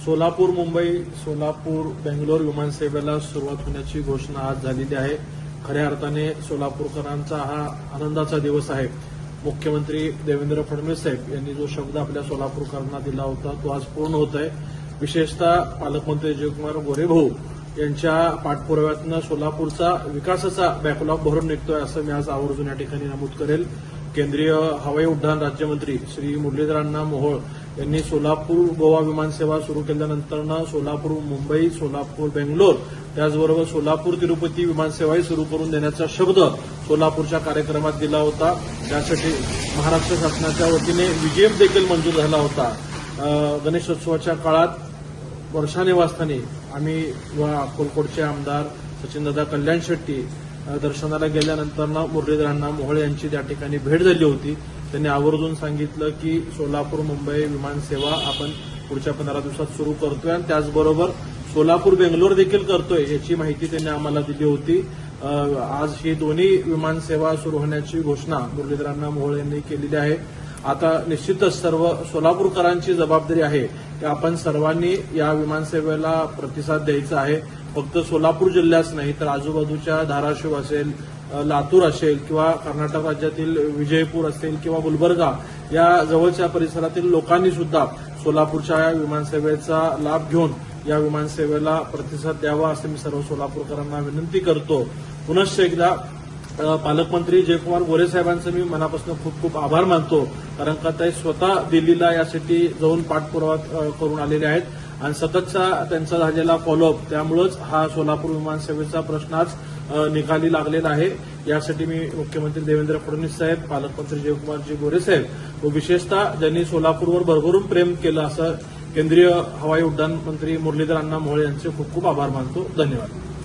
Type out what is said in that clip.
सोलापूर मुंबई सोलापूर बेंगलोर विमानसेवेला सुरुवात होण्याची घोषणा आज झालेली आहे। खऱ्या अर्थाने सोलापूरकरांचा हा आनंदाचा दिवस आहे। मुख्यमंत्री देवेंद्र फडणवीस साहेब यांनी जो शब्द आपल्या सोलापूरकरांना दिला होता तो आज पूर्ण होत आहे। विशेषतः पालकमंत्री जयकुमार गोरेभाऊ यांच्या पाठपुराव्यातनं सोलापूरचा विकासाचा बॅकलॉग भरून निघतोय असं मी आज आवर्जून या ठिकाणी नमूद करेल। केंद्रीय हवाई उड्डाण राज्यमंत्री श्री मुरलीधर अण्णा मोहोळ यांनी सोलापूर गोवा विमानसेवा सुरू केल्यानंतर सोलापूर मुंबई सोलापूर बेंगलोर त्याचबरोबर सोलापूर तिरुपती विमानसेवाही सुरू करून देण्याचा शब्द सोलापूरच्या कार्यक्रमात दिला होता। त्यासाठी महाराष्ट्र शासनाच्या वतीने विजेएफ देखील मंजूर झाला होता। गणेशोत्सवाच्या काळात वर्षा निवासस्थानी आम्ही व अक्कलकोटचे आमदार सचिनदादा कल्याण शेट्टी दर्शनाला गेल्यानंतर मुरलीधर अण्णा मोहोळ यांची त्या ठिकाणी भेट झाली होती। त्यांनी आवर्जून सांगितलं की सोलापूर मुंबई विमानसेवा आपण पुढच्या 15 दिवसात सुरू करतोय आणि त्याचबरोबर सोलापूर बेंगलोर देखील करतोय याची माहिती त्यांनी आम्हाला दिली होती। आज ही दोन्ही विमानसेवा सुरू होण्याची घोषणा मुरलीधर अण्णा मोहोळ यांनी केलेली आहे। आता निश्चितच सर्व सोलापूरकरांची जबाबदारी आहे की आपण सर्वांनी या विमानसेवेला प्रतिसाद द्यायचा आहे। फक्त सोलापूर जिल्ह्याच नाही तर आजूबाजूच्या धाराशिव असेल लातूर असेल किंवा कर्नाटक राज्यातील विजयपूर असेल किंवा गुलबर्गा या जवळच्या परिसरातील लोकांनी सुद्धा सोलापूरच्या या विमानसेवेचा लाभ घेऊन या विमानसेवेला प्रतिसाद द्यावा असं मी सर्व सोलापूरकरांना विनंती करतो। पुनश्च एकदा पालकमंत्री जयकुमार गोरे साहेबांचं मी मनापासून खूप खूप आभार मानतो, कारण का ते स्वतः दिल्लीला यासाठी जाऊन पाठपुरावा करून आलेले आहेत आणि सततचा त्यांचा झालेला फॉलोअप त्यामुळेच हा सोलापूर विमानसेवेचा प्रश्न आज निकाली लागलेला आहे। यासाठी मी मुख्यमंत्री देवेंद्र फडणवीस साहेब पालकमंत्री जयकुमारजी गोरे साहेब व विशेषतः ज्यांनी सोलापूरवर भरभरून प्रेम केलं असं केंद्रीय हवाई उड्डाण मंत्री मुरलीधर अण्णा मोहोळ यांचे खूप खूप आभार मानतो। धन्यवाद।